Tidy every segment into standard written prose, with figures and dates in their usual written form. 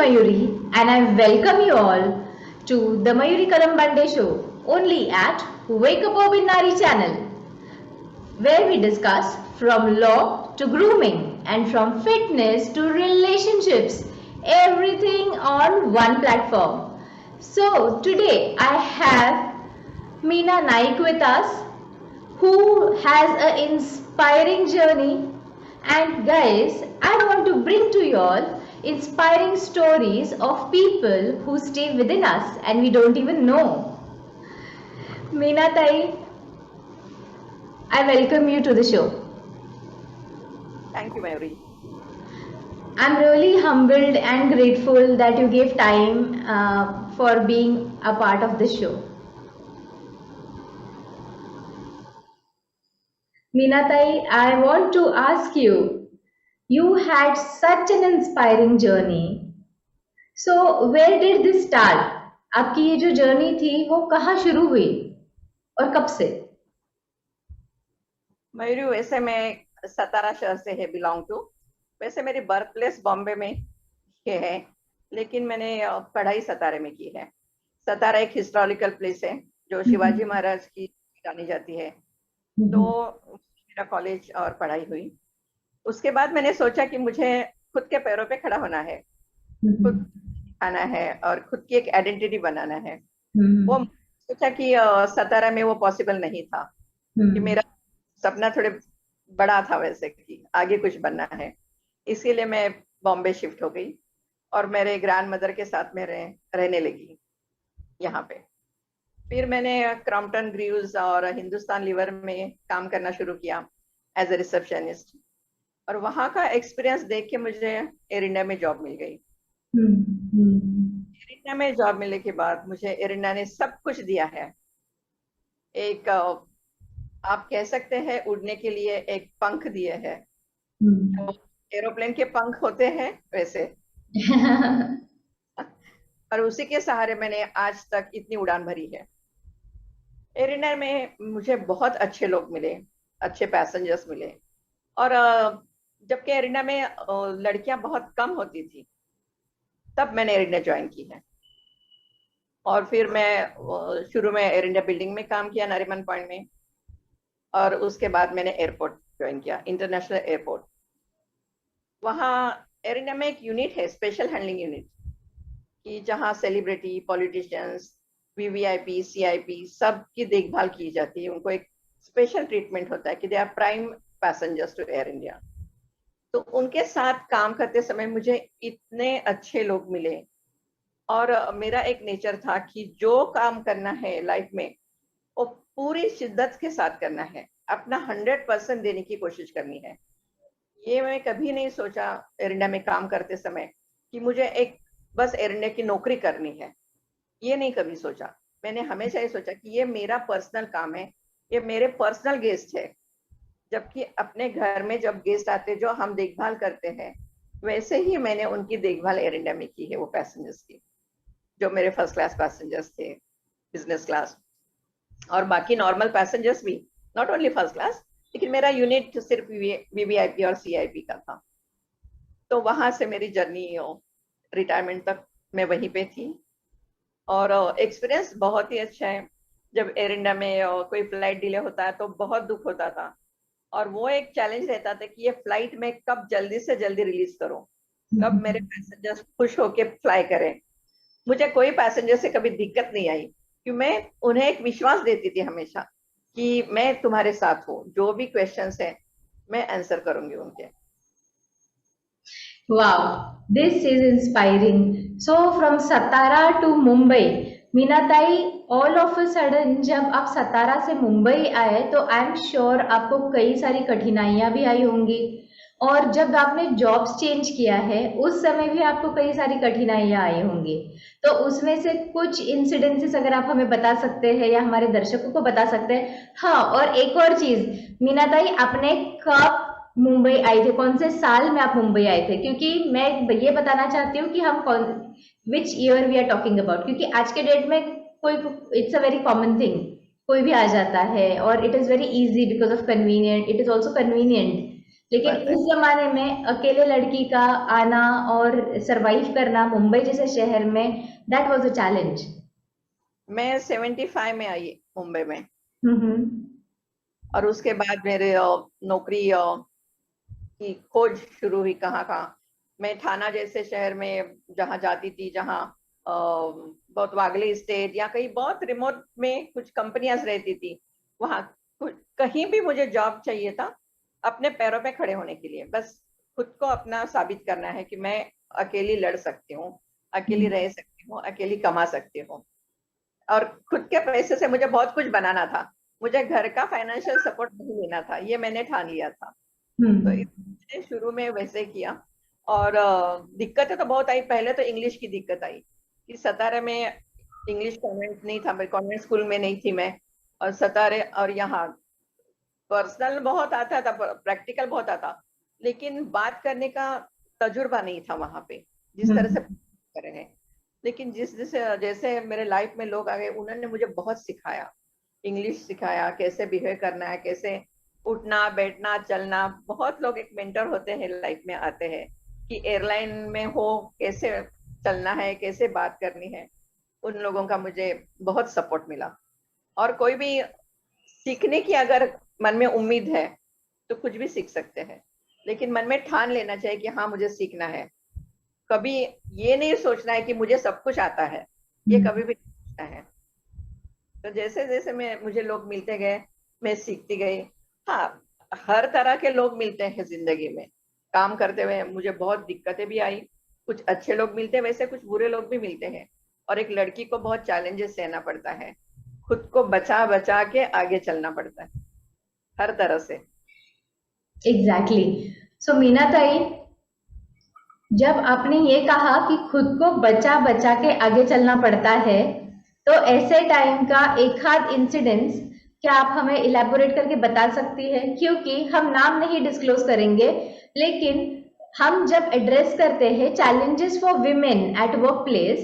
Mayuri, and I welcome you all to the Mayuri Kadambande show, only at Wake Up Obinari channel, where we discuss from law to grooming and from fitness to relationships, everything on one platform. So today I have Meena Naik with us, who has an inspiring journey. And guys, I want to bring to you all inspiring stories of people who stay within us and we don't even know. Meena Tai, I welcome you to the show. Thank you, Mayuri. I'm really humbled and grateful that you gave time for being a part of this show. Meena Tai, I want to ask you, you had such an inspiring journey. So where did this start? आपकी ये जो journey थी वो कहाँ शुरू हुई और कब से? मयूरी, वैसे मैं सतारा शहर से है बिलोंग टू। वैसे मेरी बर्थ प्लेस बॉम्बे में ये है, लेकिन मैंने पढ़ाई सतारे में की है। सतारा एक हिस्टोरिकल प्लेस है जो शिवाजी महाराज की जानी जाती है। तो मेरा कॉलेज और पढ़ाई हुई। उसके बाद मैंने सोचा कि मुझे खुद के पैरों पे खड़ा होना है, खुद आना है और खुद की एक आइडेंटिटी बनाना है। वो सोचा कि सतारा में वो पॉसिबल नहीं था, कि मेरा सपना थोड़े बड़ा था वैसे कि आगे कुछ बनना है। इसीलिए मैं बॉम्बे शिफ्ट हो गई और मेरे ग्रैंड मदर के साथ में रहने लगी यहाँ पे। फिर मैंने क्रॉम्पटन ग्रीव्स और हिंदुस्तान लीवर में काम करना शुरू किया एज ए रिसेप्शनिस्ट, और वहाँ का एक्सपीरियंस देख के मुझे एयर इंडिया में जॉब मिल गई। एयर इंडिया में जॉब मिलने के बाद मुझे एयर इंडिया ने सब कुछ दिया है। एक आप कह सकते हैं उड़ने के लिए एक पंख दिए हैं, जो एरोप्लेन के पंख होते हैं वैसे। और उसी के सहारे मैंने आज तक इतनी उड़ान भरी है। एयर इंडिया में मुझे बहुत अच्छे लोग मिले, अच्छे पैसेंजर्स मिले। और जबकि एयर इंडिया में लड़कियां बहुत कम होती थी, तब मैंने एयर इंडिया ज्वाइन की है। और फिर मैं शुरू में एयर इंडिया बिल्डिंग में काम किया नारीमन पॉइंट में, और उसके बाद मैंने एयरपोर्ट ज्वाइन किया, इंटरनेशनल एयरपोर्ट। वहाँ एयर इंडिया में एक यूनिट है, स्पेशल हैंडलिंग यूनिट, कि जहाँ सेलिब्रिटी, पॉलिटिशियंस, वीवीआईपी, सीआईपी सब की देखभाल की जाती है। उनको एक स्पेशल ट्रीटमेंट होता है कि they are prime passengers to Air India. तो उनके साथ काम करते समय मुझे इतने अच्छे लोग मिले, और मेरा एक नेचर था कि जो काम करना है लाइफ में वो पूरी शिद्दत के साथ करना है, अपना 100% देने की कोशिश करनी है। ये मैं कभी नहीं सोचा एयर इंडिया में काम करते समय कि मुझे एक बस एयर इंडिया की नौकरी करनी है, ये नहीं कभी सोचा। मैंने हमेशा ये सोचा कि ये मेरा पर्सनल काम है, ये मेरे पर्सनल गेस्ट है। जबकि अपने घर में जब गेस्ट आते जो हम देखभाल करते हैं, वैसे ही मैंने उनकी देखभाल एयर इंडिया में की है, वो पैसेंजर्स की, जो मेरे फर्स्ट क्लास पैसेंजर्स थे, बिजनेस क्लास और बाकी नॉर्मल पैसेंजर्स भी, नॉट ओनली फर्स्ट क्लास। लेकिन मेरा यूनिट सिर्फ वीवीआईपी और सीआईपी का था। तो वहां से मेरी जर्नी रिटायरमेंट तक मैं वहीं पे थी, और एक्सपीरियंस बहुत ही अच्छा है। जब एयर इंडिया में कोई फ्लाइट डिले होता है तो बहुत दुख होता था, और वो एक चैलेंज रहता था कि ये फ्लाइट में कब जल्दी से जल्दी रिलीज करो, कब मेरे पैसेंजर्स खुश होके फ्लाई करें। मुझे कोई पैसेंजर से कभी दिक्कत नहीं आई, कि मैं उन्हें एक विश्वास देती थी हमेशा कि मैं तुम्हारे साथ हूँ, जो भी क्वेश्चंस है मैं आंसर करूंगी उनके। Wow, this is inspiring. So from Satara to Mumbai, Meenatai, all of a sudden जब आप सतारा से मुंबई आए तो आई एम श्योर आपको कई सारी कठिनाइयां भी आई होंगी, और जब आपने जॉब्स चेंज किया है उस समय भी आपको कई सारी कठिनाइयां आई होंगी। तो उसमें से कुछ इंसिडेंसेस अगर आप हमें बता सकते हैं या हमारे दर्शकों को बता सकते हैं। हाँ, और एक और चीज मीनाताई, आपने कब मुंबई आए थे, कौन से साल में आप मुंबई आए थे? क्योंकि मैं ये बताना चाहती हूँ कि हम कौन which year we are talking about, क्योंकि आज के डेट में कोई, it's a very common thing, कोई भी आ जाता है और it is very easy because of convenient, it is also convenient. लेकिन बात है। उस जमाने में अकेले लड़की का आना और सरवाइव करना मुंबई जैसे शहर में, दैट वाज अ चैलेंज। मैं 75 में आई मुंबई में, हम्म। और उसके बाद मेरे नौकरी की खोज शुरू हुई। कहाँ कहाँ मैं थाना जैसे शहर में जहाँ जाती थी, जहाँ बहुत वागले स्टेट या कहीं बहुत रिमोट में कुछ कंपनियां रहती थी, वहाँ कहीं भी मुझे जॉब चाहिए था अपने पैरों पे खड़े होने के लिए। बस खुद को अपना साबित करना है कि मैं अकेली लड़ सकती हूँ, अकेली हम्म। रह सकती हूँ, अकेली कमा सकती हूँ। और खुद के पैसे से मुझे बहुत कुछ बनाना था, मुझे घर का फाइनेंशियल सपोर्ट नहीं लेना था, ये मैंने ठान लिया था। तो हम्म। इसने शुरू में वैसे किया। और दिक्कतें तो बहुत आई। पहले तो इंग्लिश की दिक्कत आई कि सतारा में इंग्लिश कॉन्वेंट नहीं था, मैं कॉन्वेंट स्कूल में नहीं थी मैं। और सतारे और यहाँ पर्सनल बहुत आता था, प्रैक्टिकल बहुत आता, लेकिन बात करने का तजुर्बा नहीं था वहां पे जिस तरह से हम्म। कर रहे हैं। लेकिन जिस जैसे जैसे मेरे लाइफ में लोग आ गए, उन्होंने मुझे बहुत सिखाया, इंग्लिश सिखाया, कैसे बिहेव करना है, कैसे उठना बैठना चलना। बहुत लोग एक मेंटर होते हैं लाइफ में आते हैं कि एयरलाइन में हो कैसे चलना है, कैसे बात करनी है। उन लोगों का मुझे बहुत सपोर्ट मिला। और कोई भी सीखने की अगर मन में उम्मीद है तो कुछ भी सीख सकते हैं, लेकिन मन में ठान लेना चाहिए कि हाँ मुझे सीखना है। कभी ये नहीं सोचना है कि मुझे सब कुछ आता है, ये हम्म। कभी भी नहीं सोचना है। तो जैसे जैसे मैं मुझे लोग मिलते गए, मैं सीखती गई। हाँ, हर तरह के लोग मिलते हैं जिंदगी में। काम करते हुए मुझे बहुत दिक्कतें भी आई, कुछ अच्छे लोग मिलते हैं, वैसे कुछ बुरे लोग भी मिलते हैं। और एक लड़की को बहुत चैलेंजेस सहना पड़ता है, खुद को बचा बचा के आगे चलना पड़ता है हर तरह से। एग्जैक्टली। सो मीना ताई, जब आपने ये कहा कि खुद को बचा बचा के आगे चलना पड़ता है, तो ऐसे टाइम का एक आध इंसिडेंस क्या आप हमें इलेबोरेट करके बता सकती है? क्योंकि हम नाम नहीं डिस्क्लोज करेंगे, लेकिन हम जब एड्रेस करते हैं challenges for women at work place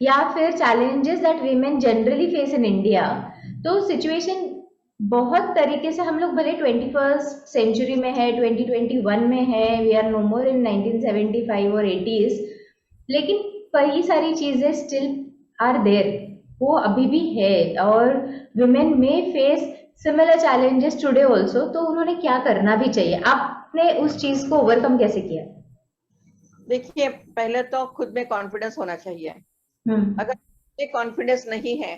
या फिर challenges that women generally face in India, तो सिचुएशन बहुत तरीके से, हम लोग भले 21st सेंचुरी में है, 2021 में है, वी आर नो मोर इन 1975 और 80s, लेकिन कई सारी चीजें स्टिल आर देयर, वो अभी भी है। और वुमेन में face similar challenges today also, तो उन्होंने क्या करना भी चाहिए? आपने उस चीज को ओवरकम कैसे किया? देखिए, पहले तो खुद में कॉन्फिडेंस होना चाहिए। हम्म। अगर कॉन्फिडेंस नहीं है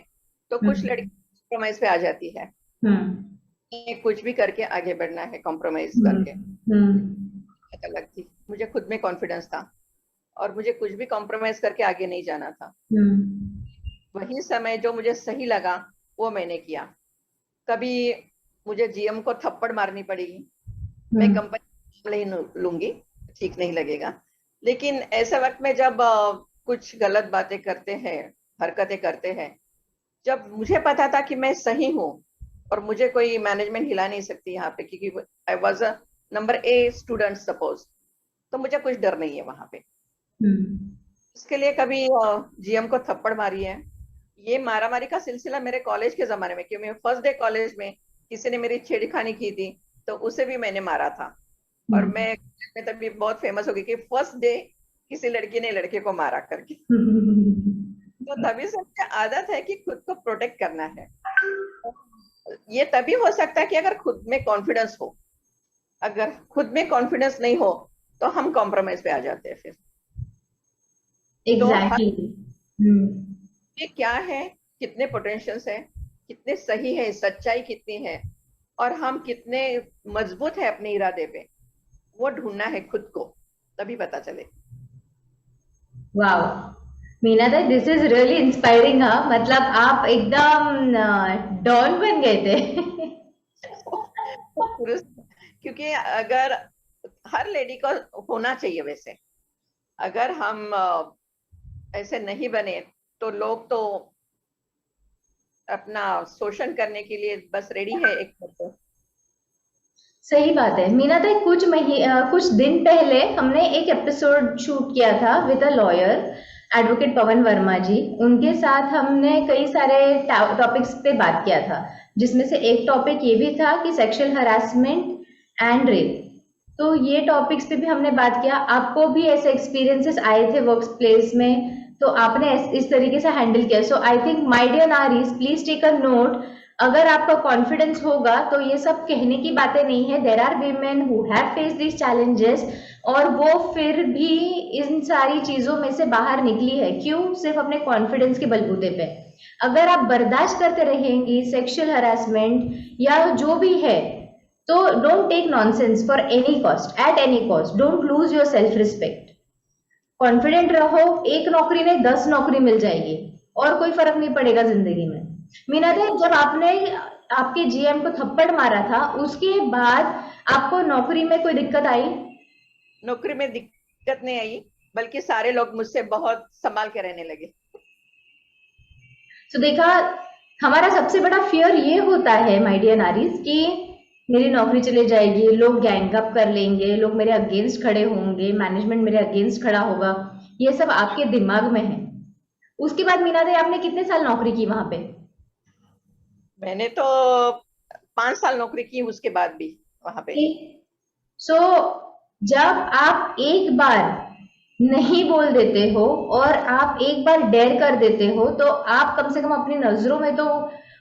तो कुछ लड़की हम्म। कॉम्प्रोमाइज पे आ जाती है। हम्म। ये कुछ भी करके आगे बढ़ना है कॉम्प्रोमाइज हम्म। करके। हम्म। बात अलग थी, मुझे खुद में कॉन्फिडेंस था और मुझे कुछ भी कॉम्प्रोमाइज करके आगे नहीं जाना था। हम्म। वही समय जो मुझे सही लगा वो मैंने किया। कभी मुझे जीएम को थप्पड़ मारनी पड़ेगी, मैं हम्म। कंपनी नहीं लूंगी, ठीक नहीं लगेगा। लेकिन ऐसे वक्त में जब कुछ गलत बातें करते हैं, हरकतें करते हैं, जब मुझे पता था कि मैं सही हूँ और मुझे कोई मैनेजमेंट हिला नहीं सकती यहाँ पे, क्योंकि I was a number a student suppose, तो मुझे कुछ डर नहीं है वहां पे। हम्म। उसके लिए कभी जीएम को थप्पड़ मारी है। ये मारामारी का सिलसिला मेरे कॉलेज के जमाने में, क्योंकि फर्स्ट डे कॉलेज में किसी ने मेरी छेड़खानी की थी, तो उसे भी मैंने मारा था। और हम्म। मैं तभी बहुत फेमस हो गई कि फर्स्ट डे किसी लड़की ने लड़के को मारा करके। तो तभी से मुझे आदत है कि खुद को प्रोटेक्ट करना है। ये तभी हो सकता है कि अगर खुद में कॉन्फिडेंस हो। अगर खुद में कॉन्फिडेंस नहीं हो तो हम कॉम्प्रोमाइज पे आ जाते हैं फिर। तो हर एग्जैक्टली। हम्म। ये क्या है, कितने पोटेंशियल्स है, कितने सही है, सच्चाई कितनी है, और हम कितने मजबूत है अपने इरादे पे, वो ढूंढना है खुद को, तभी पता चले। वाओ, मीना दा, दिस इज रियली इंस्पायरिंग। हाँ, मतलब आप एकदम डॉन बन गए थे। पुरुष, क्योंकि अगर हर लेडी को होना चाहिए वैसे। अगर हम ऐसे नहीं बने तो लोग तो अपना शोषण करने के लिए बस रेडी है एक तरफ। सही बात है मीना दा, कुछ दिन पहले हमने एक एपिसोड शूट किया था विद अ लॉयर, एडवोकेट पवन वर्मा जी। उनके साथ हमने कई सारे टॉपिक्स पे बात किया था, जिसमें से एक टॉपिक ये भी था कि सेक्सुअल हरासमेंट एंड रेप। तो ये टॉपिक्स पे भी हमने बात किया। आपको भी ऐसे एक्सपीरियंसेस आए थे वर्क प्लेस में, तो आपने इस तरीके से हैंडल किया। So I think my dear naris, please take a note. अगर आपका कॉन्फिडेंस होगा तो ये सब कहने की बातें नहीं है। There are women who have face this challenges, और वो फिर भी इन सारी चीजों में से बाहर निकली है। क्यों? सिर्फ अपने कॉन्फिडेंस के बलबूते पे। अगर आप बर्दाश्त करते रहेंगी सेक्सुअल हरासमेंट या जो भी है, तो don't take nonsense for any cost, at any cost. Don't lose your self respect. Confident रहो, एक नौकरी नहीं 10 नौकरी मिल जाएगी और कोई फर्क नहीं पड़ेगा जिंदगी में। मीना थे, जब आपने आपके जीएम को थप्पड़ मारा था उसके बाद आपको नौकरी में कोई दिक्कत आई? नौकरी में दिक्कत नहीं आई, बल्कि सारे लोग मुझसे बहुत संभाल के रहने लगे। तो देखा, हमारा सबसे बड़ा फियर ये होता है माय डियर नारीज कि मेरी नौकरी चले जाएगी, लोग गैंग अप कर लेंगे, लोग मेरे अगेंस्ट खड़े होंगे, मैनेजमेंट मेरे अगेंस्ट खड़ा होगा। ये सब आपके दिमाग में है। उसके बाद मीना दे, आपने कितने साल नौकरी की वहां पे? मैंने तो 5 साल नौकरी की उसके बाद भी वहां पे। सो जब आप एक बार नहीं बोल देते हो और आप एक बार डेयर कर देते हो, तो आप कम से कम अपनी नजरों में तो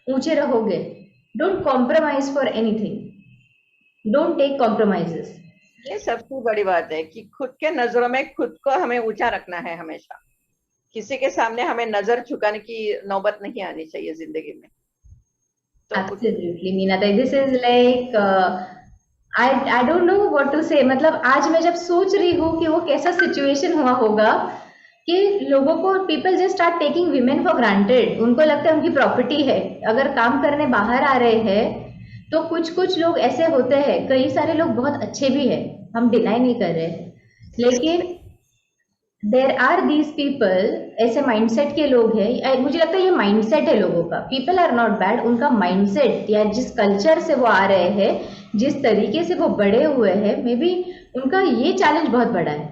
ऊंचे रहोगे। Don't compromise for anything, don't take compromises. ये सबसे बड़ी बात है कि खुद के नजरों में खुद को हमें ऊंचा रखना है हमेशा। किसी के सामने हमें नजर झुकाने की नौबत नहीं आनी चाहिए जिंदगी में। तो absolutely Meena, this is like I don't know what to say. मतलब आज मैं जब सोच रही हूँ कि वो कैसा सिचुएशन हुआ होगा कि लोगों को, people just start taking women for granted. उनको लगता है उनकी प्रॉपर्टी है। अगर काम करने बाहर आ रहे हैं तो कुछ कुछ लोग ऐसे होते हैं, कई सारे लोग बहुत अच्छे भी हैं, हम डिनाई नहीं कर रहे, लेकिन देर आर दीज पीपल, ऐसे माइंडसेट के लोग हैं। मुझे लगता है ये माइंडसेट है लोगों का। पीपल आर नॉट बैड, उनका माइंडसेट या जिस कल्चर से वो आ रहे हैं, जिस तरीके से वो बड़े हुए हैं, मे बी उनका ये चैलेंज बहुत बड़ा है।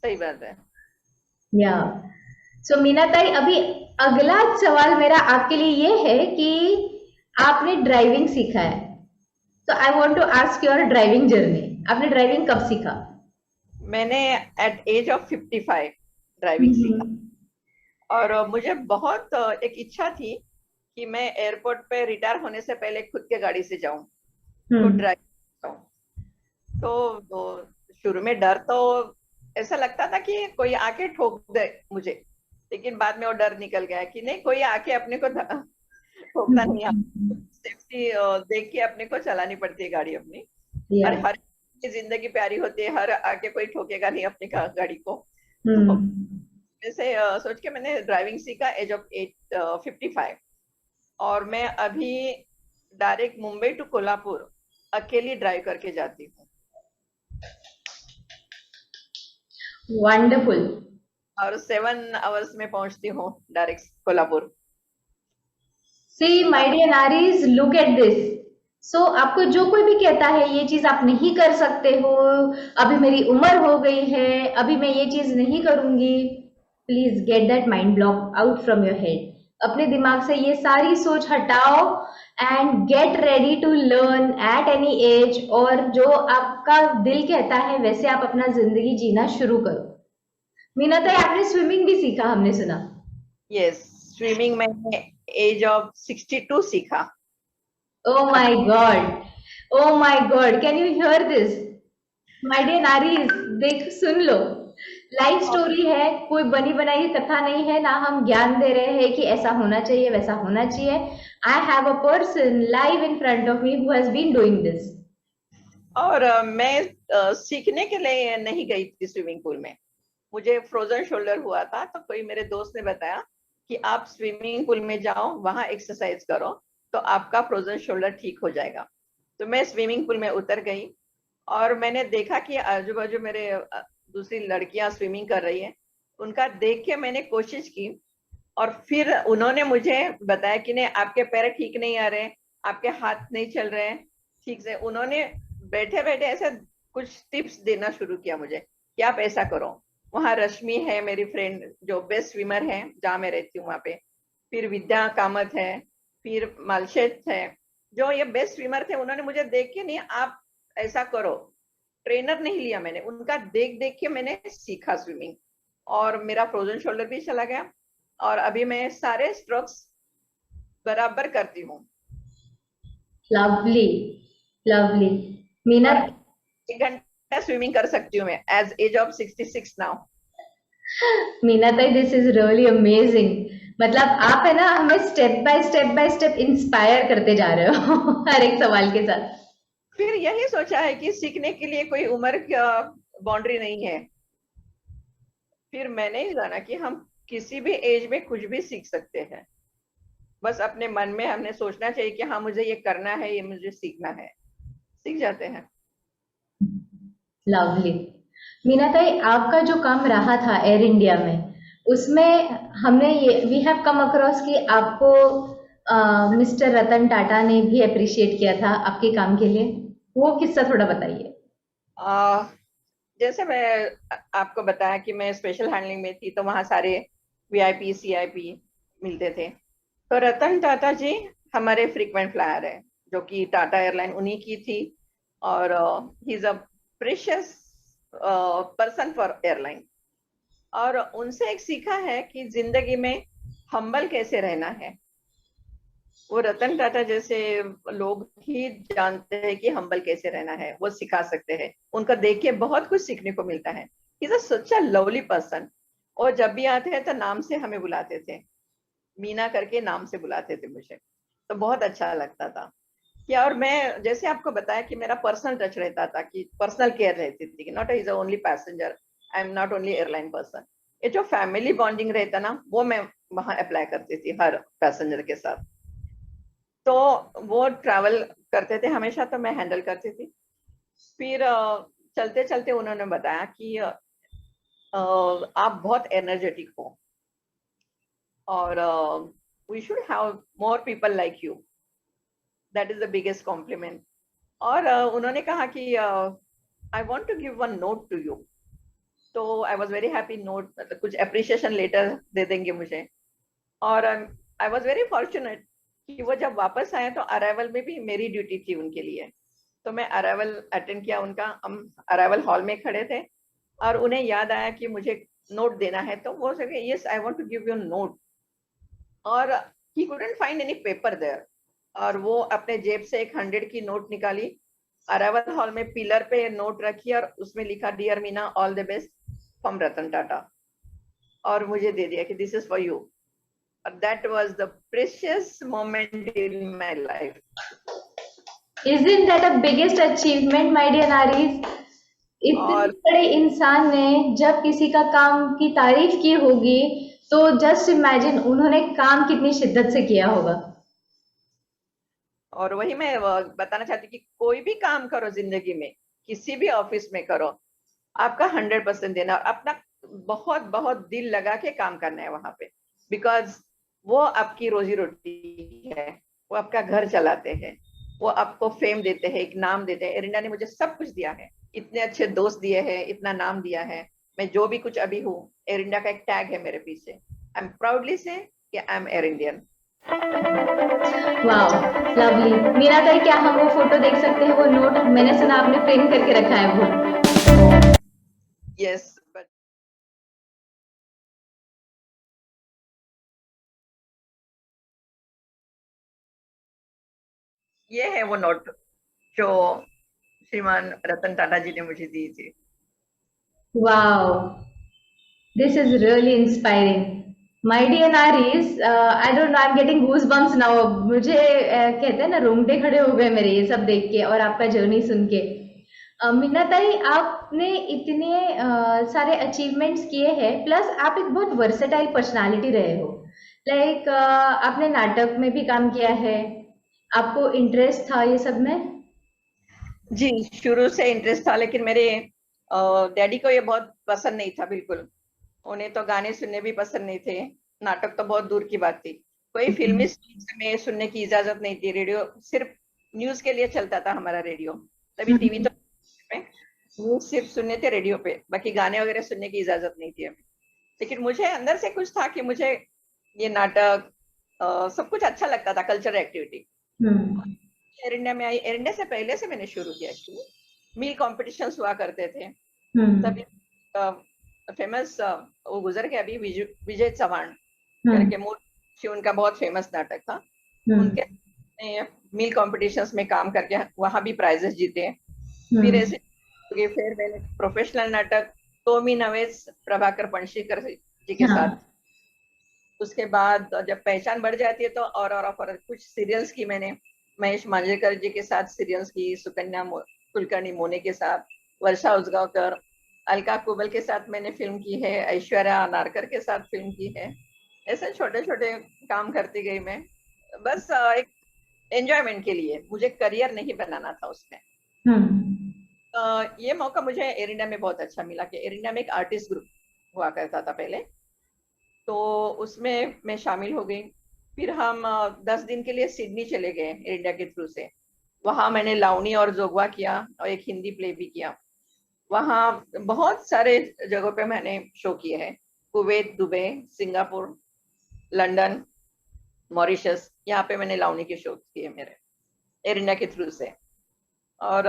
सही बात है। या सो मीना ताई, अभी अगला सवाल मेरा आपके लिए ये है कि आपने ड्राइविंग सीखा है, तो I want to ask your driving journey. आपने ड्राइविंग कब सीखा? मैंने एट एज ऑफ 55 ड्राइविंग सीखा। और मुझे बहुत एक इच्छा थी कि मैं एयरपोर्ट पे रिटायर होने से पहले खुद के गाड़ी से जाऊं, खुद ड्राइव करूं। तो शुरू में डर तो ऐसा लगता था कि कोई आके ठोक दे मुझे, लेकिन बाद में वो डर निकल गया कि नहीं, कोई आके अपने को ठोकना नहीं आता। सेफ्टी देख के अपने को चलानी पड़ती है गाड़ी अपनी। और हर की जिंदगी प्यारी होती है, हर आके कोई ठोकेगा नहीं अपनी गाड़ी को। तो ऐसे सोच के मैंने ड्राइविंग सीखा एज ऑफ 55। और मैं अभी डायरेक्ट मुंबई टू कोल्हापुर अकेली ड्राइव करके जाती हूँ। वंडरफुल। और 7 आवर्स में पहुंचती हूँ direct Kolhapur. See my dear naris, look at this. So आपको जो कोई भी कहता है ये चीज आप नहीं कर सकते हो, अभी मेरी उम्र हो गई है, अभी मैं ये चीज नहीं करूंगी, please get that mind block out from your head. अपने दिमाग से ये सारी सोच हटाओ and get ready to learn at any age. और जो आपका दिल कहता है वैसे आप अपना जिंदगी जीना शुरू करो। मीना ताई, आपने स्विमिंग भी सीखा, हमने सुना। यस, स्विमिंग मैंने एज ऑफ 62 सीखा। Oh my God! Oh my God! Can you hear this? My dear नारीज, देख सुन लो, लाइफ स्टोरी है, कोई बनी बनाई कथा नहीं है। ना हम ज्ञान दे रहे हैं कि ऐसा होना चाहिए वैसा होना चाहिए। I have a person live in front of me who has been doing this. और मैं सीखने के लिए नहीं गई थी स्विमिंग पूल में। मुझे फ्रोजन शोल्डर हुआ था, तो कोई मेरे दोस्त ने बताया कि आप स्विमिंग पूल में जाओ, वहां एक्सरसाइज करो तो आपका फ्रोजन शोल्डर ठीक हो जाएगा। तो मैं स्विमिंग पूल में उतर गई और मैंने देखा कि आजू बाजू मेरे दूसरी लड़कियां स्विमिंग कर रही है। उनका देख के मैंने कोशिश की और फिर उन्होंने मुझे बताया कि नहीं, आपके पैर ठीक नहीं आ रहे, आपके हाथ नहीं चल रहे हैं ठीक से। उन्होंने बैठे बैठे ऐसे कुछ टिप्स देना शुरू किया मुझे कि आप ऐसा करो। वहाँ रश्मि है मेरी फ्रेंड जो बेस्ट स्विमर है जहाँ मैं रहती हूँ वहाँ पे, फिर विद्या कामत है, फिर मालशेत है, जो ये बेस्ट स्विमर थे उन्होंने मुझे देख के, नहीं आप ऐसा करो, ट्रेनर नहीं लिया मैंने, उनका देख देख के मैंने सीखा स्विमिंग, और मेरा फ्रोजन शोल्डर भी चला गया, और अभी मैं सारे स्ट्रोक्स बराबर करती हूँ। Lovely, lovely. मीना, और 1 घंटा स्विमिंग कर सकती हूँ मैं as age of 66 now. Meena Tai, this is really amazing. मतलब आप है ना, हमें स्टेप बाय स्टेप इंस्पायर करते जा रहे हो हर एक सवाल के साथ। फिर यही सोचा है कि सीखने के लिए कोई उम्र का बाउंड्री नहीं है। फिर मैंने ही जाना कि हम किसी भी एज में कुछ भी सीख सकते हैं, बस अपने मन में हमने सोचना चाहिए कि हाँ मुझे ये करना है, ये मुझे सीखना है, सीख जाते हैं। लवली। मीना ताई, आपका जो काम रहा था एयर इंडिया में, उसमें हमने ये वी हैव कम अक्रॉस कि आपको मिस्टर रतन टाटा ने भी अप्रिशिएट किया था आपके काम के लिए। वो किस्सा थोड़ा बताइए। आ, जैसे मैं आपको बताया कि मैं स्पेशल हैंडलिंग में थी, तो वहाँ सारे वीआईपी सीआईपी मिलते थे। तो रतन टाटा जी हमारे फ्रीक्वेंट फ्लायर है, जो कि टाटा एयरलाइन उन्हीं की थी, और he is a precious person for airline. और उनसे एक सीखा है कि जिंदगी में हम्बल कैसे रहना है। वो रतन टाटा जैसे लोग ही जानते हैं कि हम्बल कैसे रहना है, वो सिखा सकते हैं। उनका देख के बहुत कुछ सीखने को मिलता है। Is a such a lovely person. और जब भी आते हैं तो नाम से हमें बुलाते थे, मीना करके नाम से बुलाते थे मुझे, तो बहुत अच्छा लगता था। या और मैं जैसे आपको बताया कि मेरा पर्सनल टच रहता था, कि पर्सनल केयर रहती थी, कि not is only passenger, I am not only airline person. ये जो फैमिली बॉन्डिंग रहता ना, वो मैं वहां अप्लाई करती थी हर पैसेंजर के साथ। तो वो ट्रैवल करते थे हमेशा, तो मैं हैंडल करती थी। फिर चलते चलते उन्होंने बताया कि आप बहुत एनर्जेटिक हो, और we should have more people like you, that is the biggest compliment. और उन्होंने कहा कि I want to give one note to you. तो I was very happy, note मतलब कुछ अप्रिशिएशन लेटर दे देंगे मुझे। और आई वाज वेरी फॉर्चुनेट कि वो जब वापस आए तो अराइवल में भी मेरी ड्यूटी थी उनके लिए। तो मैं अराइवल अटेंड किया उनका, हम अराइवल हॉल में खड़े थे, और उन्हें याद आया कि मुझे नोट देना है, तो वो सके yes I want to give you note. और he couldn't find any paper there, और वो अपने जेब से एक 100 की नोट निकाली, अराइवल हॉल में पिलर पे नोट रखी, और उसमें लिखा dear Meena all the best from Ratan Tata, और मुझे दे दिया कि this is for you. That was the precious moment in my life. Isn't that a biggest achievement, my dear naris? इतने और बड़े इंसान ने जब किसी का काम की तारीफ की होगी, तो जस्ट इमेजिन उन्होंने काम कितनी शिद्दत से किया होगा। और वही मैं बताना चाहती हूँ कि कोई भी काम करो जिंदगी में, किसी भी ऑफिस में करो, आपका 100% देना, और अपना बहुत बहुत दिल लगा के काम करना है वहां पे। बिकॉज वो आपकी रोजी रोटी है, वो आपका घर चलाते हैं, वो आपको फेम देते हैं, एक नाम देते हैं। एरिना ने मुझे सब कुछ दिया है, इतने अच्छे दोस्त दिए हैं, इतना नाम दिया है। मैं जो भी कुछ अभी हूँ, एयर इंडिया का एक टैग है मेरे पीछे। आई एम प्राउडली से कि आई एम एयर इंडियन। वाह, लवली। मीरा ताई, क्या हम वो फोटो देख सकते हैं? वो नोट मैंने सुना आपने फ्रेम करके रखा है वो। यस, बट ये है वो नोट जो श्रीमान रतन टाटा जी ने मुझे दी थी। वाह, this is really inspiring. My dear naris, I don't know, I am getting goose bumps now. मुझे कहते हैं ना, रोंगटे खड़े हो गए मेरे ये सब देख के और आपका जर्नी सुन के। मीना ताई, आपने इतने सारे अचीवमेंट्स किए हैं, प्लस आप एक बहुत वर्सेटाइल पर्सनालिटी रहे हो। लाइक आपने नाटक में भी काम किया है, आपको इंटरेस्ट था ये सब में? जी, शुरू से इंटरेस्ट था, लेकिन मेरे डैडी को ये बहुत पसंद नहीं था बिल्कुल। उन्हें तो गाने सुनने भी पसंद नहीं थे, नाटक तो बहुत दूर की बात थी। कोई फिल्मी सॉन्ग्स में सुनने की इजाजत नहीं थी। रेडियो सिर्फ न्यूज के लिए चलता था हमारा रेडियो, तभी टीवी तो में न्यूज सिर्फ सुनने थे रेडियो पे, बाकी गाने वगैरह सुनने की इजाजत नहीं थी हमें। लेकिन मुझे अंदर से कुछ था कि मुझे ये नाटक सब कुछ अच्छा लगता था, कल्चरल एक्टिविटी। हम्म। एयर इंडिया में आई, एयर इंडिया से पहले से मैंने शुरू किया एक्चुअली। मील कॉम्पिटिशन्स हुआ करते थे हम्म। तभी। फेमस वो गुजर गए अभी, विजय चव्हाण हम्म। करके, मूर्ति उनका बहुत फेमस नाटक था। हम्म। उनके मील कॉम्पिटिशन्स में काम करके वहां भी प्राइजेस जीते। फिर हम्म। ऐसे फिर मैंने प्रोफेशनल नाटक टोमी नवेस, प्रभाकर पणशीकर जी के हाँ। साथ। उसके बाद जब पहचान बढ़ जाती है तो और कुछ सीरियल्स की मैंने, महेश मांजरेकर जी के साथ सीरियल्स की, सुकन्या कुलकर्णी मोने के साथ, वर्षा उसगांवकर, अलका कुबल के साथ मैंने फिल्म की है, ऐश्वर्या नारकर के साथ फिल्म की है। ऐसे छोटे छोटे काम करती गई मैं, बस एक एंजॉयमेंट के लिए, मुझे करियर नहीं बनाना था उसमें। हम्म। ये मौका मुझे एयर इंडिया में बहुत अच्छा मिला कि एयर इंडिया में एक आर्टिस्ट ग्रुप हुआ करता था पहले, तो उसमें मैं शामिल हो गई। फिर हम 10 दिन के लिए सिडनी चले गए एयर इंडिया के थ्रू से। वहां मैंने लावनी और जोगवा किया और एक हिंदी प्ले भी किया। वहाँ बहुत सारे जगहों पे मैंने शो किए हैं, Kuwait, Dubai, Singapore, London, Mauritius, यहाँ पे मैंने लावनी के शो किए मेरे एयर इंडिया के थ्रू से। और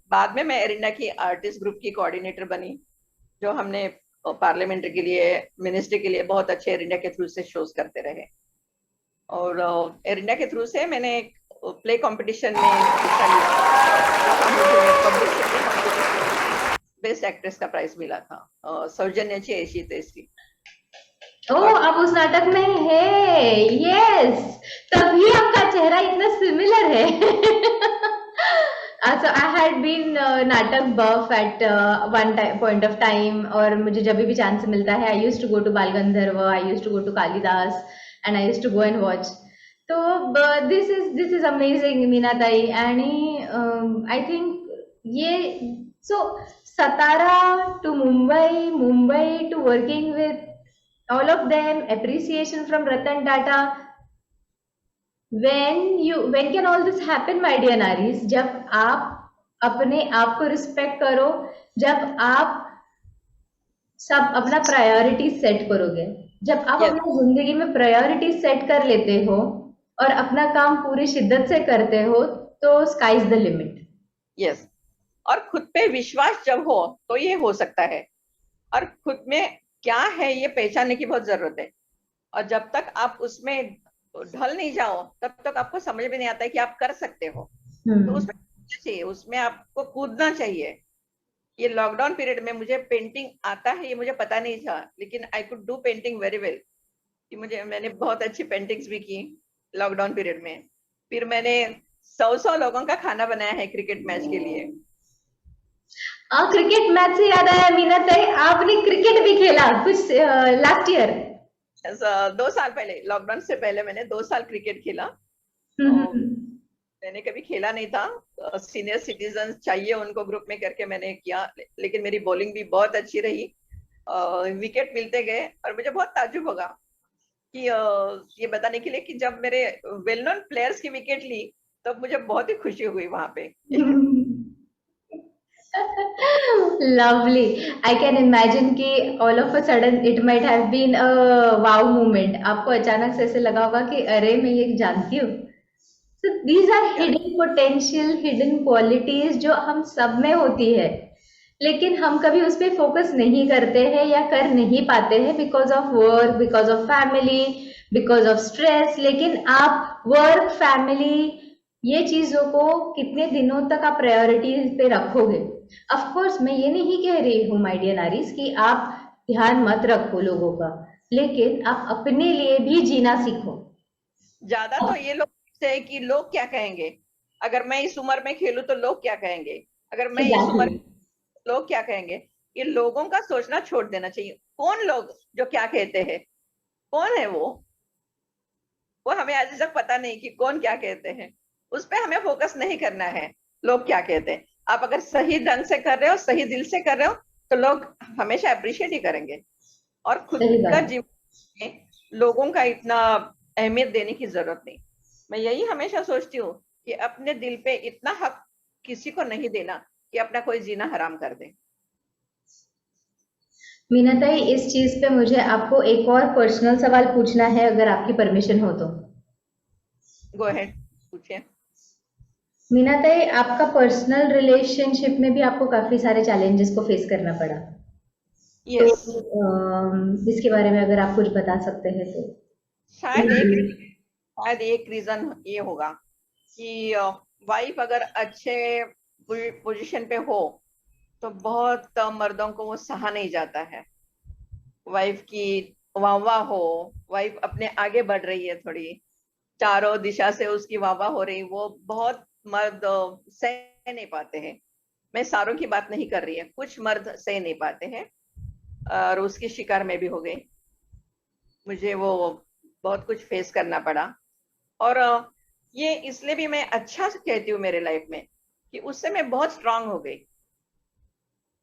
बाद में मैं एयर इंडिया की आर्टिस्ट ग्रुप की कोऑर्डिनेटर बनी, जो हमने पार्लियामेंट के लिए, मिनिस्ट्री के लिए बहुत अच्छे एयर इंडिया के थ्रू से शोज करते रहे। और एयर इंडिया के थ्रू से मैंने एक प्ले कंपटीशन में हिस्सा लिया, वहाँ मुझे बेस्ट एक्ट्रेस का प्राइज मिला था, सौजन्याची ऐशी तेशी। ओ, और आप उस नाटक में है, यस, तभी आपका चेहरा इतना सिमिलर है। So I had been नाटक buff at one point of time, और मुझे जब भी चांस मिलता है I used to go to बाल गंधर्व, I used to go to Kalidas, and I used to go and watch. तो this is amazing मीना ताई, आणि I think ये, so Satara to Mumbai, Mumbai to working with all of them, appreciation from Ratan Tata. When can all this happen, my dear naris? जब आप अपने आप को respect करो, जब आप सब अपना प्रायोरिटी सेट करोगे, जब आप यस, अपनी जिंदगी में प्रायोरिटी सेट कर लेते हो और अपना काम पूरी शिद्दत से करते हो, तो sky is the limit. Yes, और खुद पे विश्वास जब हो तो ये हो सकता है। और खुद में क्या है ये पहचानने की बहुत जरूरत है। और जब तक आप उसमें ढल नहीं जाओ तब तक आपको समझ में नहीं आता है कि आप कर सकते हो। तो उसमें कूदना चाहिए, उसमें आपको कूदना चाहिए। ये लॉकडाउन पीरियड में मुझे पेंटिंग आता है ये मुझे पता नहीं था, लेकिन I could do painting very well. कि मैंने बहुत अच्छी पेंटिंग्स भी की लॉकडाउन पीरियड में। फिर मैंने 100 लोगों का खाना बनाया है क्रिकेट मैच के लिए। क्रिकेट मैच से याद आया मीना ताई, आपने क्रिकेट भी खेला कुछ लास्ट ईयर? 2 साल पहले, लॉकडाउन से पहले मैंने 2 साल क्रिकेट खेला। मैंने कभी खेला नहीं था, सीनियर सिटीजन चाहिए उनको ग्रुप में करके मैंने किया, लेकिन मेरी बॉलिंग भी बहुत अच्छी रही, विकेट मिलते गए। और मुझे बहुत ताज्जुब होगा कि ये बताने के लिए कि जब मेरे वेल नोन प्लेयर्स की विकेट ली तब तो मुझे बहुत ही खुशी हुई वहां पे। Lovely. I can imagine कि all of a sudden it might have been a wow moment. आपको अचानक से ऐसे लगा होगा कि अरे मैं ये जानती हूँ। So these are hidden potential, hidden qualities जो हम सब में होती है, लेकिन हम कभी उस पर फोकस नहीं करते हैं या कर नहीं पाते हैं because of work, because of family, because of stress. लेकिन आप वर्क, फैमिली, ये चीजों को कितने दिनों तक आप प्रायोरिटी पे रखोगे? ऑफ कोर्स मैं ये नहीं कह रही हूँ माय डियर नारीज कि आप ध्यान मत रखो लोगों का, लेकिन आप अपने लिए भी जीना सीखो। ज्यादा तो ये लोग है कि लोग क्या कहेंगे, अगर मैं इस उम्र में खेलूं तो लोग क्या कहेंगे, अगर मैं इस उम्र में, लोग क्या कहेंगे। ये लोगों का सोचना छोड़ देना चाहिए। कौन लोग जो क्या कहते हैं, कौन है वो हमें आज तक पता नहीं कि कौन क्या कहते हैं। उस पर हमें फोकस नहीं करना है, लोग क्या कहते हैं। आप अगर सही ढंग से कर रहे हो, सही दिल से कर रहे हो, तो लोग हमेशा अप्रिशिएट ही करेंगे। और खुद का जीवन में लोगों का इतना अहमियत देने की जरूरत नहीं। मैं यही हमेशा सोचती हूँ कि अपने दिल पे इतना हक किसी को नहीं देना कि अपना कोई जीना हराम कर दे। मीना ताई, इस चीज पे मुझे आपको एक और पर्सनल सवाल पूछना है, अगर आपकी परमिशन हो तो। गो अहेड, पूछिए। मीनाताई, आपका पर्सनल रिलेशनशिप में भी आपको काफी सारे चैलेंजेस को फेस करना पड़ा, तो यस। इसके बारे में अगर आप कुछ बता सकते हैं तो। शायद एक शायद एक रीजन ये होगा कि वाइफ अगर अच्छे पोजीशन पे हो तो बहुत मर्दों को वो सहा नहीं जाता है। वाइफ की वाह हो, वाइफ अपने आगे बढ़ रही है थोड़ी, चारों दिशा से उसकी वाह हो रही, वो बहुत मर्द सह नहीं पाते हैं। मैं सारों की बात नहीं कर रही है, कुछ मर्द सह नहीं पाते हैं और उसकी शिकार मैं भी हो गई। मुझे वो बहुत कुछ फेस करना पड़ा। और ये इसलिए भी मैं अच्छा कहती हूँ मेरे लाइफ में कि उससे मैं बहुत स्ट्रांग हो गई।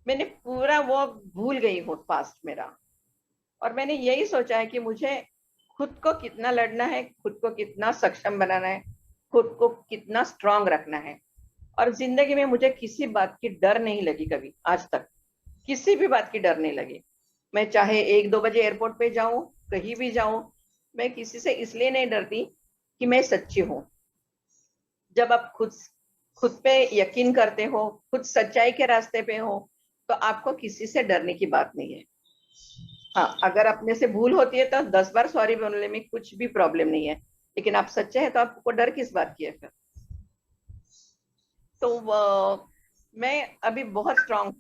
मैंने पूरा वो भूल गई हूँ पास्ट मेरा, और मैंने यही सोचा है कि मुझे खुद को कितना लड़ना है, खुद को कितना सक्षम बनाना है, खुद को कितना स्ट्रांग रखना है। और जिंदगी में मुझे किसी बात की डर नहीं लगी कभी आज तक, किसी भी बात की डर नहीं लगी। मैं चाहे 1-2 बजे एयरपोर्ट पे जाऊं, कहीं भी जाऊं, मैं किसी से इसलिए नहीं डरती कि मैं सच्ची हूँ। जब आप खुद खुद पे यकीन करते हो, खुद सच्चाई के रास्ते पे हो, तो आपको किसी से डरने की बात नहीं है। हाँ, अगर अपने से भूल होती है तो 10 बार सॉरी बोलने में कुछ भी प्रॉब्लम नहीं है, लेकिन आप सच्चे हैं तो आपको डर किस बात की है फिर। तो मैं अभी बहुत स्ट्रांग,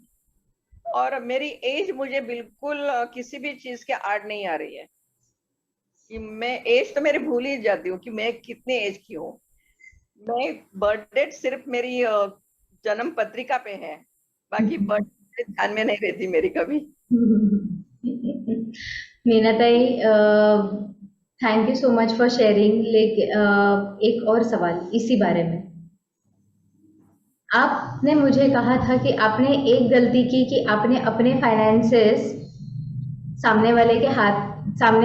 और मेरी एज मुझे बिल्कुल किसी भी चीज के आड़ नहीं आ रही है। कि मैं एज तो मेरी भूल ही जाती हूँ कि मैं कितने एज की हूँ। मैं बर्थ डेट सिर्फ मेरी जन्म पत्रिका पे है, बाकी बर्थ डेट ध्यान में नहीं रहती मेरी कभी। Meenatai, thank you so much for sharing. एक और सवाल इसी बारे में। आपने मुझे कहा था कि आपने एक गलती की कि आपने अपने फाइनेंसेस सामने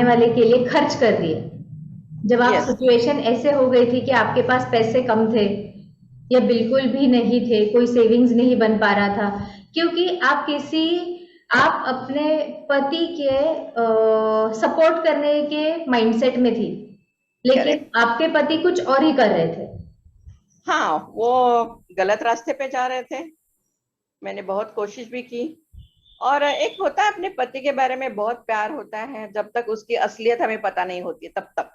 वाले के लिए खर्च कर दिए। जब आप यस, सिचुएशन ऐसे हो गई थी कि आपके पास पैसे कम थे या बिल्कुल भी नहीं थे, कोई सेविंग्स नहीं बन पा रहा था, क्योंकि आप अपने पति के सपोर्ट करने के माइंडसेट में थी, लेकिन करेक्ट। आपके पति कुछ और ही कर रहे थे। हाँ, वो गलत रास्ते पे जा रहे थे। मैंने बहुत कोशिश भी की। और एक होता है अपने पति के बारे में बहुत प्यार होता है, जब तक उसकी असलियत हमें पता नहीं होती तब तक।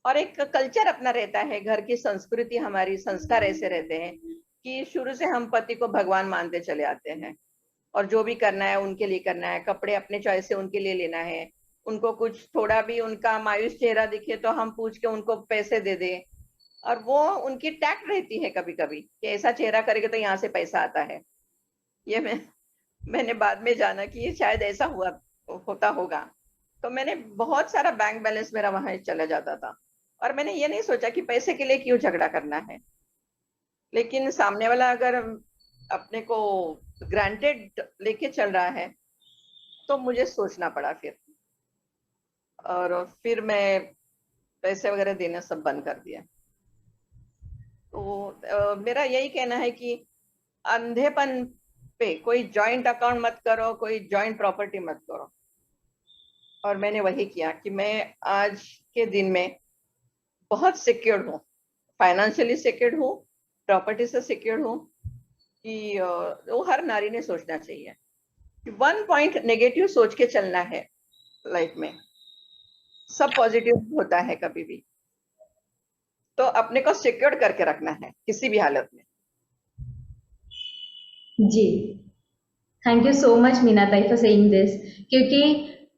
और एक कल्चर अपना रहता है, घर की संस्कृति, हमारी संस्कार ऐसे रहते हैं कि शुरू से हम पति को भगवान मानते चले आते हैं, और जो भी करना है उनके लिए करना है, कपड़े अपने चॉइस से उनके लिए लेना है। उनको कुछ थोड़ा भी उनका मायूस चेहरा दिखे तो हम पूछ के उनको पैसे दे दे। और वो उनकी टैक्ट रहती है कभी कभी कि ऐसा चेहरा करेगा तो यहाँ से पैसा आता है। ये मैंने बाद में जाना कि ये शायद ऐसा हुआ होता होगा। तो मैंने बहुत सारा बैंक बैलेंस मेरा वहां चला जाता था, और मैंने ये नहीं सोचा कि पैसे के लिए क्यों झगड़ा करना है। लेकिन सामने वाला अगर अपने को ग्रांटेड लेके चल रहा है तो मुझे सोचना पड़ा फिर। और फिर मैं पैसे वगैरह देना सब बंद कर दिया। तो मेरा यही कहना है कि अंधेपन पे कोई जॉइंट अकाउंट मत करो, कोई जॉइंट प्रॉपर्टी मत करो। और मैंने वही किया कि मैं आज के दिन में बहुत सिक्योर्ड हूँ, फाइनेंशियली सिक्योर्ड हूँ, प्रॉपर्टी से सिक्योर्ड हूँ। कि वो हर नारी ने सोचना चाहिए कि 1 पॉइंट नेगेटिव सोच के चलना है लाइफ में, सब पॉजिटिव होता है कभी भी। तो अपने को सिक्योर करके रखना है किसी भी हालत में। जी, thank you so much Meenatai for saying this, क्योंकि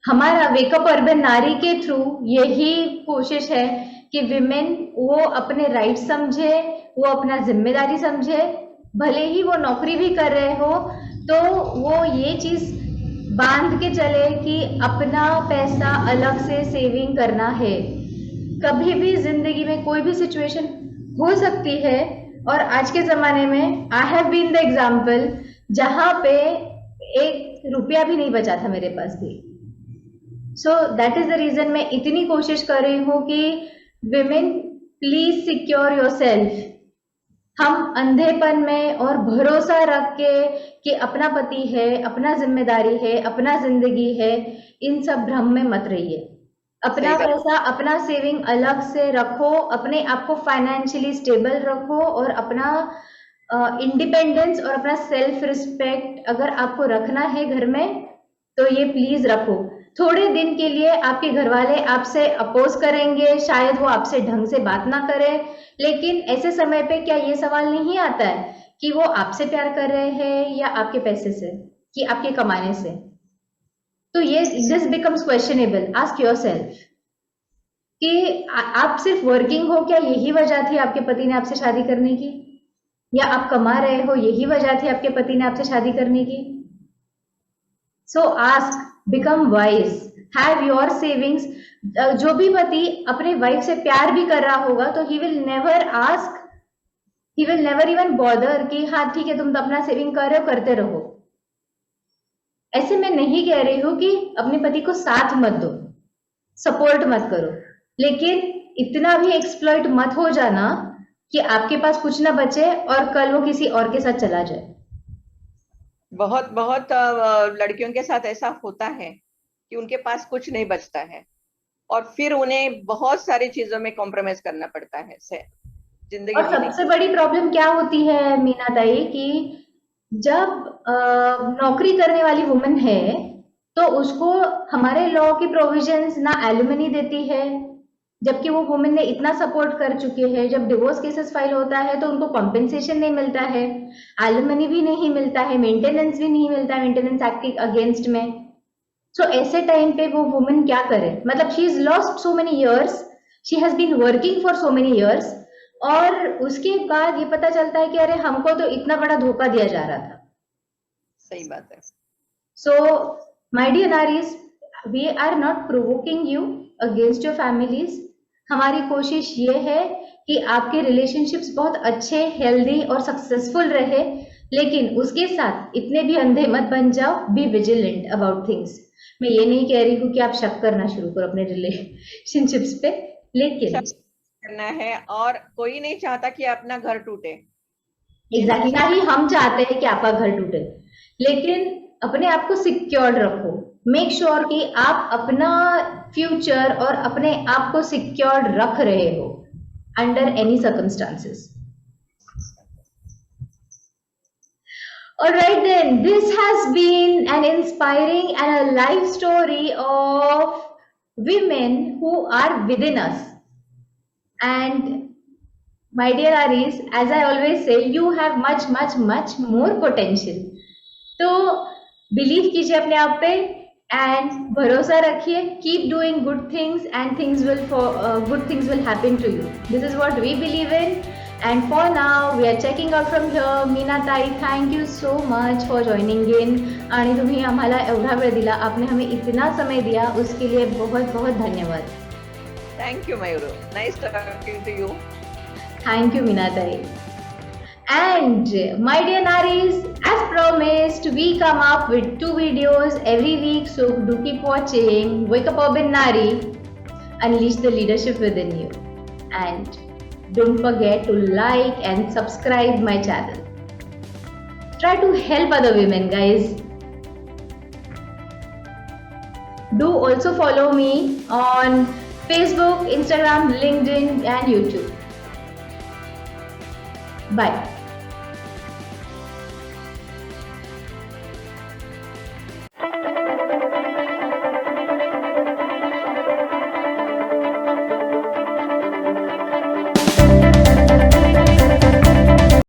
हमारा वेकअप अर्बन नारी के थ्रू यही कोशिश है कि विमेन वो अपने राइट समझे, वो अपना जिम्मेदारी समझे। भले ही वो नौकरी भी कर रहे हो तो वो ये चीज बांध के चले कि अपना पैसा अलग से सेविंग करना है। कभी भी जिंदगी में कोई भी सिचुएशन हो सकती है, और आज के जमाने में I have been the example जहां पे 1 रुपया भी नहीं बचा था मेरे पास भी। So that is the reason मैं इतनी कोशिश कर रही हूँ कि women please secure yourself. हम अंधेपन में और भरोसा रख के कि अपना पति है, अपना जिम्मेदारी है, अपना जिंदगी है, इन सब भ्रम में मत रहिए। अपना सही बात। पैसा, अपना सेविंग अलग से रखो, अपने आप को फाइनेंशियली स्टेबल रखो और अपना इंडिपेंडेंस और अपना सेल्फ रिस्पेक्ट अगर आपको रखना है घर में तो ये प्लीज रखो। थोड़े दिन के लिए आपके घर वाले आपसे अपोज करेंगे, शायद वो आपसे ढंग से बात ना करें, लेकिन ऐसे समय पे क्या ये सवाल नहीं आता है कि वो आपसे प्यार कर रहे हैं या आपके पैसे से, कि आपके कमाने से? तो ये this becomes questionable. Ask yourself कि आप सिर्फ वर्किंग हो क्या, यही वजह थी आपके पति ने आपसे शादी करने की? या आप कमा रहे हो, यही वजह थी आपके पति ने आपसे शादी करने की? सो ask, become wise, have your savings. जो भी पति अपने वाइफ से प्यार भी कर रहा होगा तो he will never ask, he will never even bother कि हाँ ठीक है तुम तो अपना सेविंग कर रहे हो, करते रहो। ऐसे मैं नहीं कह रही हूं कि अपने पति को साथ मत दो, सपोर्ट मत करो, लेकिन इतना भी एक्सप्लॉइट मत हो जाना कि आपके पास कुछ ना बचे और कल वो किसी और के साथ चला जाए। बहुत बहुत लड़कियों के साथ ऐसा होता है कि उनके पास कुछ नहीं बचता है और फिर उन्हें बहुत सारी चीजों में कॉम्प्रोमाइज करना पड़ता है जिंदगी और जीने सबसे बड़ी प्रॉब्लम क्या होती है मीना ताई कि जब नौकरी करने वाली वुमन है तो उसको हमारे लॉ की प्रोविजंस ना एलिमनी देती है, जबकि वो वुमेन ने इतना सपोर्ट कर चुके हैं। जब डिवोर्स केसेस फाइल होता है तो उनको कॉम्पेंसेशन नहीं मिलता है, एलिमनी भी नहीं मिलता है, मेंटेनेंस भी नहीं मिलता है, मेंटेनेंस एक्ट के अगेंस्ट में। सो ऐसे टाइम पे वो वुमेन क्या करे? मतलब she is lost so many years, she has been working for so many years, और उसके बाद ये पता चलता है कि अरे हमको तो इतना बड़ा धोखा दिया जा रहा था। सही बात है। So my dear naris, we are not provoking you against your families. हमारी कोशिश ये है कि आपके रिलेशनशिप्स बहुत अच्छे, हेल्दी और सक्सेसफुल रहे, लेकिन उसके साथ इतने भी अंधे मत बन जाओ। Be vigilant about things. मैं ये नहीं कह रही हूँ कि आप शक करना शुरू करो अपने रिलेशनशिप्स पे, लेकिन करना है और कोई नहीं चाहता कि अपना घर टूटे। एग्जैक्टली, ना ही हम चाहते हैं कि आपका घर टूटे, लेकिन अपने आप को सिक्योर्ड रखो। मेक श्योर कि आप अपना फ्यूचर और अपने आप को सिक्योर्ड रख रहे हो under any circumstances. Alright then, this has been an inspiring and a life story of women who are within us. And my dear Aris, as I always say, you have much much much more potential. तो believe कीजिए अपने आप पे and भरोसा रखिए, keep doing good things and good things will happen to you. This is what we believe in. And for now, we are checking out from here. Meena ताई, thank you so much for joining in. आणि तुम्ही आम्हाला एवढा वेळ दिला, आपने हमें इतना समय दिया, उसके लिए बहुत बहुत धन्यवाद. Thank you, Mayuru. Nice talking to you. Thank you, Meena ताई. And my dear Naris, as promised, we come up with 2 videos every week, so do keep watching. Wake up Urban Nari, unleash the leadership within you. And don't forget to like and subscribe my channel. Try to help other women, guys. Do also follow me on Facebook, Instagram, LinkedIn and YouTube. Bye.